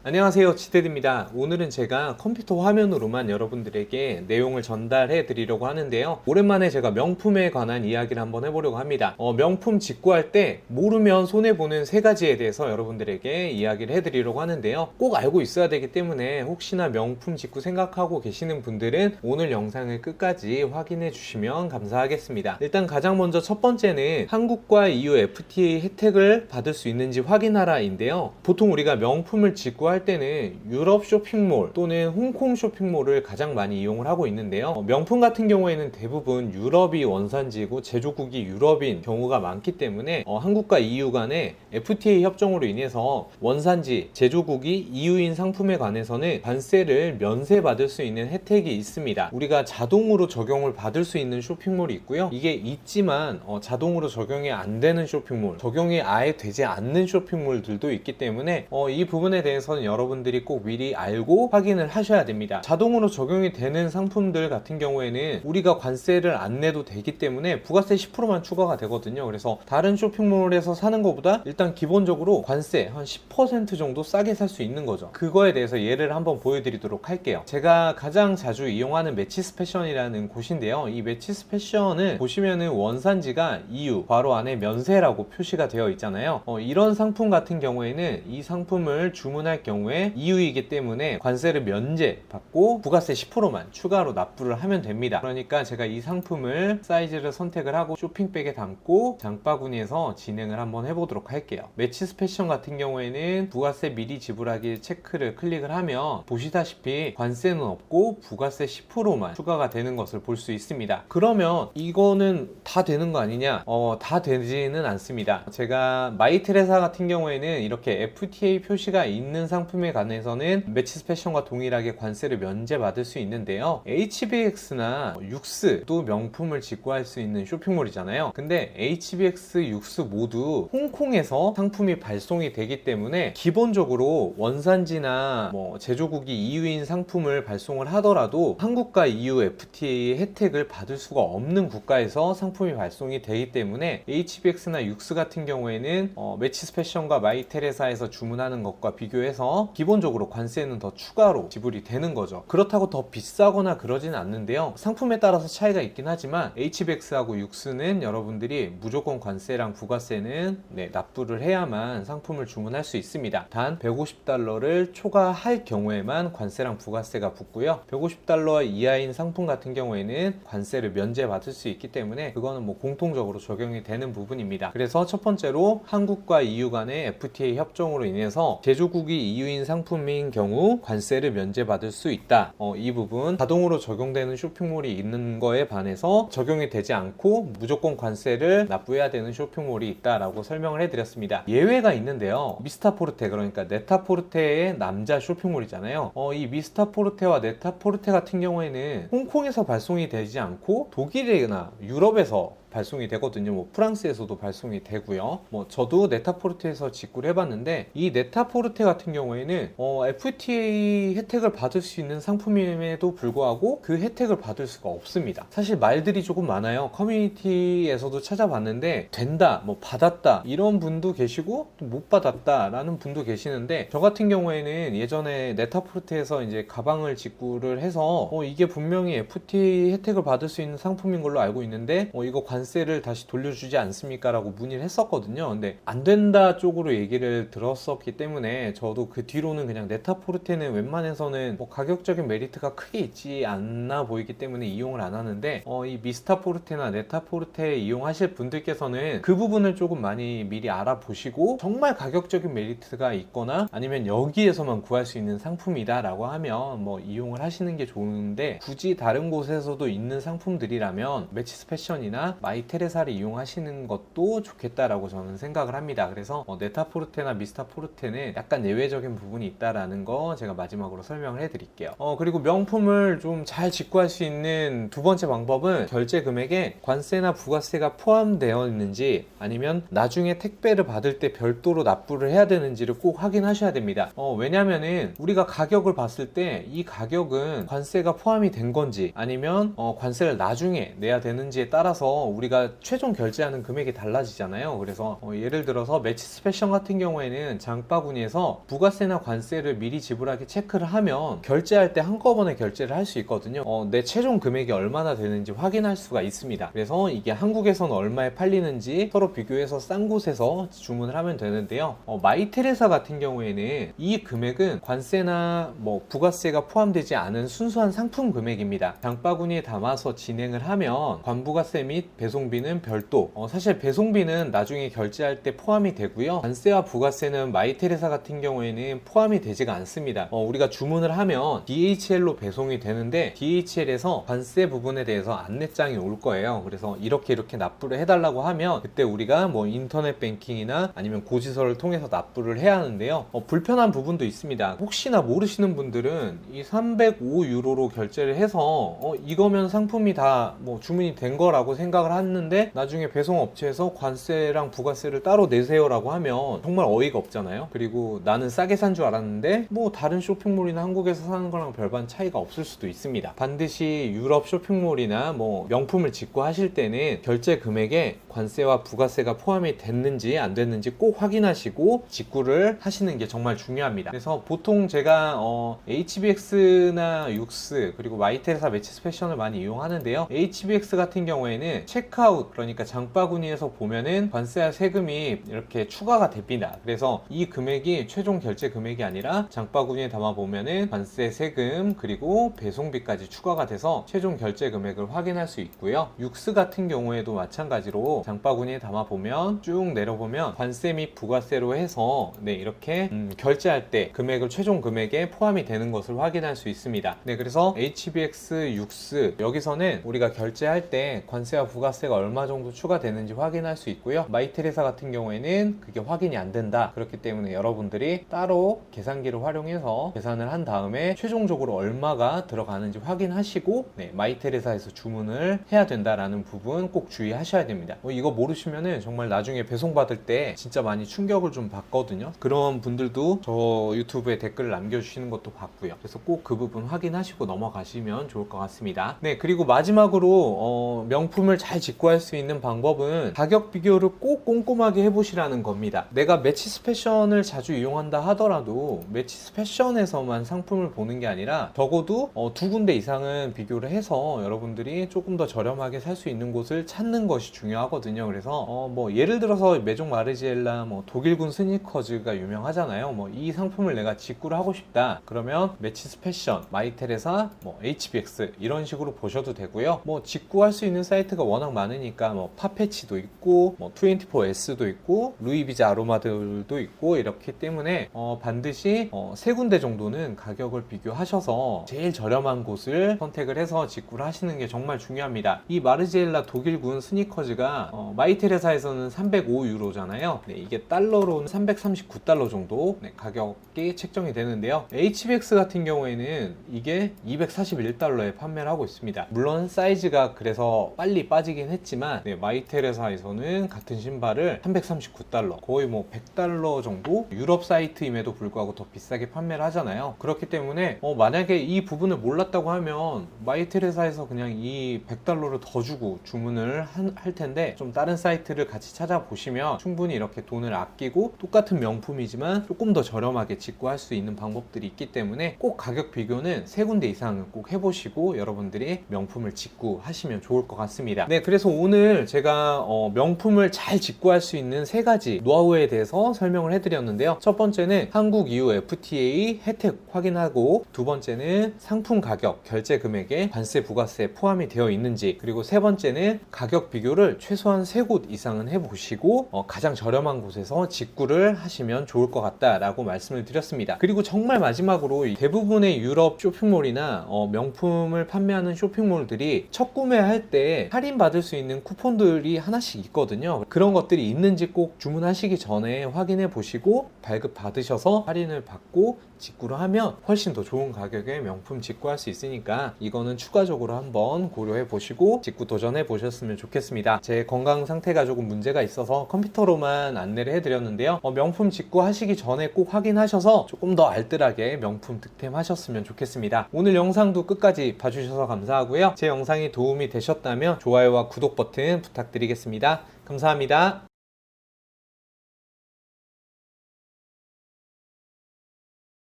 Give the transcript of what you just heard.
안녕하세요, 지테드입니다. 오늘은 제가 컴퓨터 화면으로만 여러분들에게 내용을 전달해 드리려고 하는데요. 오랜만에 제가 명품에 관한 이야기를 한번 해보려고 합니다. 명품 직구할 때 모르면 손해보는 세 가지에 대해서 여러분들에게 이야기를 해드리려고 하는데요. 꼭 알고 있어야 되기 때문에 혹시나 명품 직구 생각하고 계시는 분들은 오늘 영상을 끝까지 확인해 주시면 감사하겠습니다. 일단 가장 먼저 첫 번째는 한국과 EU FTA 혜택을 받을 수 있는지 확인하라인데요. 보통 우리가 명품을 직구할 때는 유럽 쇼핑몰 또는 홍콩 쇼핑몰을 가장 많이 이용을 하고 있는데요. 명품 같은 경우에는 대부분 유럽이 원산지고 제조국이 유럽인 경우가 많기 때문에 한국과 EU 간의 FTA 협정으로 인해서 원산지 제조국이 EU인 상품에 관해서는 관세를 면세받을 수 있는 혜택이 있습니다. 우리가 자동으로 적용을 받을 수 있는 쇼핑몰이 있고요. 이게 있지만 자동으로 적용이 안 되는 쇼핑몰, 적용이 아예 되지 않는 쇼핑몰들도 있기 때문에 이 부분에 대해서는 여러분들이 꼭 미리 알고 확인을 하셔야 됩니다. 자동으로 적용이 되는 상품들 같은 경우에는 우리가 관세를 안 내도 되기 때문에 부가세 10%만 추가가 되거든요. 그래서 다른 쇼핑몰에서 사는 것보다 일단 기본적으로 관세 한 10% 정도 싸게 살 수 있는 거죠. 그거에 대해서 예를 한번 보여드리도록 할게요. 제가 가장 자주 이용하는 매치스 패션이라는 곳인데요. 이 매치스 패션은 보시면은 원산지가 EU 괄호 안에 면세라고 표시가 되어 있잖아요. 이런 상품 같은 경우에는 이 상품을 주문할 경우에 EU이기 때문에 관세를 면제받고 부가세 10%만 추가로 납부를 하면 됩니다. 그러니까 제가 이 상품을 사이즈를 선택을 하고 쇼핑백에 담고 장바구니에서 진행을 한번 해보도록 할게요. 매치스 패션 같은 경우에는 부가세 미리 지불하기 체크를 클릭을 하면 보시다시피 관세는 없고 부가세 10%만 추가가 되는 것을 볼 수 있습니다. 그러면 이거는 다 되는 거 아니냐? 다 되지는 않습니다. 제가 마이테레사 같은 경우에는 이렇게 FTA 표시가 있는 상품에 관해서는 매치스 패션과 동일하게 관세를 면제받을 수 있는데요. HBX나 육스도 명품을 직구할 수 있는 쇼핑몰이잖아요. 근데 HBX, 육스 모두 홍콩에서 상품이 발송이 되기 때문에 기본적으로 원산지나 제조국이 EU인 상품을 발송을 하더라도 한국과 EU FTA 혜택을 받을 수가 없는 국가에서 상품이 발송이 되기 때문에 HBX나 육스 같은 경우에는 매치스 패션과 마이테레사에서 주문하는 것과 비교해서 기본적으로 관세는 더 추가로 지불이 되는 거죠. 그렇다고 더 비싸거나 그러진 않는데요. 상품에 따라서 차이가 있긴 하지만 HBX하고 육스는 여러분들이 무조건 관세랑 부가세는 납부를 해야만 상품을 주문할 수 있습니다. 단 $150를 초과할 경우에만 관세랑 부가세가 붙고요. $150 이하인 상품 같은 경우에는 관세를 면제받을 수 있기 때문에 그거는 공통적으로 적용이 되는 부분입니다. 그래서 첫 번째로 한국과 EU 간의 FTA 협정으로 인해서 제조국이 EU인 상품인 경우 관세를 면제받을 수 있다. 이 부분 자동으로 적용되는 쇼핑몰이 있는 거에 반해서 적용이 되지 않고 무조건 관세를 납부해야 되는 쇼핑몰이 있다라고 설명을 해드렸습니다. 예외가 있는데요. 미스타포르테, 그러니까 네타포르테의 남자 쇼핑몰이잖아요. 이 미스타포르테와 네타포르테 같은 경우에는 홍콩에서 발송이 되지 않고 독일이나 유럽에서 발송이 되거든요. 프랑스에서도 발송이 되고요. 저도 네타포르테에서 직구를 해봤는데 이 네타포르테 같은 경우에는 FTA 혜택을 받을 수 있는 상품임에도 불구하고 그 혜택을 받을 수가 없습니다. 사실 말들이 조금 많아요. 커뮤니티에서도 찾아봤는데 된다, 받았다 이런 분도 계시고 또 못 받았다 라는 분도 계시는데 저 같은 경우에는 예전에 네타포르테에서 이제 가방을 직구를 해서 이게 분명히 FTA 혜택을 받을 수 있는 상품인 걸로 알고 있는데 이거 관세를 다시 돌려주지 않습니까? 라고 문의를 했었거든요. 근데 안 된다 쪽으로 얘기를 들었었기 때문에 저도 그 뒤로는 그냥 네타포르테는 웬만해서는 가격적인 메리트가 크게 있지 않나 보이기 때문에 이용을 안 하는데 이 미스타포르테나 네타포르테 이용하실 분들께서는 그 부분을 조금 많이 미리 알아보시고 정말 가격적인 메리트가 있거나 아니면 여기에서만 구할 수 있는 상품이다 라고 하면 이용을 하시는 게 좋은데 굳이 다른 곳에서도 있는 상품들이라면 매치스 패션이나 마이테레사를 이용하시는 것도 좋겠다라고 저는 생각을 합니다. 그래서 네타포르테나 미스타포르테는 약간 예외적인 부분이 있다라는 거 제가 마지막으로 설명을 해드릴게요. 그리고 명품을 좀 잘 직구할 수 있는 두 번째 방법은 결제 금액에 관세나 부가세가 포함되어 있는지 아니면 나중에 택배를 받을 때 별도로 납부를 해야 되는지를 꼭 확인하셔야 됩니다. 왜냐면은 우리가 가격을 봤을 때 이 가격은 관세가 포함이 된 건지 아니면 관세를 나중에 내야 되는지에 따라서 우리가 최종 결제하는 금액이 달라지잖아요. 그래서 예를 들어서 매치스 패션 같은 경우에는 장바구니에서 부가세나 관세를 미리 지불하기 체크를 하면 결제할 때 한꺼번에 결제를 할 수 있거든요. 내 최종 금액이 얼마나 되는지 확인할 수가 있습니다. 그래서 이게 한국에서는 얼마에 팔리는지 서로 비교해서 싼 곳에서 주문을 하면 되는데요. 마이테레사 같은 경우에는 이 금액은 관세나 부가세가 포함되지 않은 순수한 상품 금액입니다. 장바구니에 담아서 진행을 하면 관부가세 및 배송비는 별도. 사실 배송비는 나중에 결제할 때 포함이 되고요. 관세와 부가세는 마이테레사 같은 경우에는 포함이 되지가 않습니다. 우리가 주문을 하면 DHL로 배송이 되는데 DHL에서 관세 부분에 대해서 안내장이 올 거예요. 그래서 이렇게 납부를 해달라고 하면 그때 우리가 인터넷 뱅킹이나 아니면 고지서를 통해서 납부를 해야 하는데요. 불편한 부분도 있습니다. 혹시나 모르시는 분들은 이 305유로로 결제를 해서 이거면 상품이 다 주문이 된 거라고 생각을 하는데 나중에 배송업체에서 관세랑 부가세를 따로 내세요라고 하면 정말 어이가 없잖아요. 그리고 나는 싸게 산 줄 알았는데 다른 쇼핑몰이나 한국에서 사는 거랑 별반 차이가 없을 수도 있습니다. 반드시 유럽 쇼핑몰이나 명품을 직구하실 때는 결제 금액에 관세와 부가세가 포함이 됐는지 안 됐는지 꼭 확인하시고 직구를 하시는 게 정말 중요합니다. 그래서 보통 제가 HBX나 육스 그리고 마이테레사 매치스 패션을 많이 이용하는데요. HBX 같은 경우에는 체크아웃, 그러니까 장바구니에서 보면은 관세와 세금이 이렇게 추가가 됩니다. 그래서 이 금액이 최종 결제 금액이 아니라 장바구니에 담아 보면은 관세, 세금 그리고 배송비까지 추가가 돼서 최종 결제 금액을 확인할 수 있고요. 육스 같은 경우에도 마찬가지로 장바구니에 담아 보면 쭉 내려보면 관세 및 부가세로 해서 이렇게 결제할 때 금액을 최종 금액에 포함이 되는 것을 확인할 수 있습니다. 그래서 HBX, 육스 여기서는 우리가 결제할 때 관세와 부가세가 얼마 정도 추가되는지 확인할 수 있고요. 마이테레사 같은 경우에는 그게 확인이 안 된다. 그렇기 때문에 여러분들이 따로 계산기를 활용해서 계산을 한 다음에 최종적으로 얼마가 들어가는지 확인하시고 마이테레사에서 주문을 해야 된다라는 부분 꼭 주의하셔야 됩니다. 이거 모르시면은 정말 나중에 배송받을 때 진짜 많이 충격을 좀 받거든요. 그런 분들도 저 유튜브에 댓글을 남겨주시는 것도 봤고요. 그래서 꼭 그 부분 확인하시고 넘어가시면 좋을 것 같습니다. 그리고 마지막으로 명품을 잘 직구할 수 있는 방법은 가격 비교를 꼭 꼼꼼하게 해보시라는 겁니다. 내가 매치스 패션을 자주 이용한다 하더라도 매치스 패션에서만 상품을 보는 게 아니라 적어도 두 군데 이상은 비교를 해서 여러분들이 조금 더 저렴하게 살 수 있는 곳을 찾는 것이 중요하거든요. 그래서 예를 들어서 메종 마르지엘라 독일군 스니커즈가 유명하잖아요. 이 상품을 내가 직구를 하고 싶다 그러면 매치스 패션, 마이테레사, HBX 이런 식으로 보셔도 되고요. 직구할 수 있는 사이트가 워낙 많으니까 파페치도 있고 24S도 있고 루이비자 아로마들도 있고 이렇기 때문에 반드시 세 군데 정도는 가격을 비교하셔서 제일 저렴한 곳을 선택을 해서 직구를 하시는 게 정말 중요합니다. 이 마르지엘라 독일군 스니커즈가 마이테레사에서는 305유로잖아요. 이게 달러로는 339달러 정도 가격이 책정이 되는데요. HBX 같은 경우에는 이게 241달러에 판매를 하고 있습니다. 물론 사이즈가 그래서 빨리 빠지긴 했지만 마이테레사에서는 같은 신발을 339달러 거의 100달러 정도 유럽 사이트임에도 불구하고 더 비싸게 판매를 하잖아요. 그렇기 때문에 만약에 이 부분을 몰랐다고 하면 마이테레사에서 그냥 이 100달러를 더 주고 주문을 할 텐데 좀 다른 사이트를 같이 찾아보시면 충분히 이렇게 돈을 아끼고 똑같은 명품이지만 조금 더 저렴하게 직구할 수 있는 방법들이 있기 때문에 꼭 가격 비교는 세 군데 이상은 꼭 해보시고 여러분들이 명품을 직구하시면 좋을 것 같습니다. 그래서 오늘 제가 명품을 잘 직구할 수 있는 세 가지 노하우에 대해서 설명을 해드렸는데요. 첫 번째는 한국 EU FTA 혜택 확인하고, 두 번째는 상품 가격, 결제 금액에 관세 부가세 포함이 되어 있는지, 그리고 세 번째는 가격 비교를 최소한 3곳 이상은 해보시고 가장 저렴한 곳에서 직구를 하시면 좋을 것 같다라고 말씀을 드렸습니다. 그리고 정말 마지막으로 대부분의 유럽 쇼핑몰이나 명품을 판매하는 쇼핑몰들이 첫 구매할 때 할인받을 수 있는 쿠폰들이 하나씩 있거든요. 그런 것들이 있는지 꼭 주문하시기 전에 확인해 보시고 발급 받으셔서 할인을 받고 직구를 하면 훨씬 더 좋은 가격에 명품 직구할 수 있으니까 이거는 추가적으로 한번 고려해 보시고 직구 도전해 보셨으면 좋겠습니다. 제 건강 상태가 조금 문제가 있어서 컴퓨터로만 안내를 해드렸는데요. 명품 직구 하시기 전에 꼭 확인하셔서 조금 더 알뜰하게 명품 득템하셨으면 좋겠습니다. 오늘 영상도 끝까지 봐주셔서 감사하고요. 제 영상이 도움이 되셨다면 좋아요와 구독 버튼 부탁드리겠습니다. 감사합니다.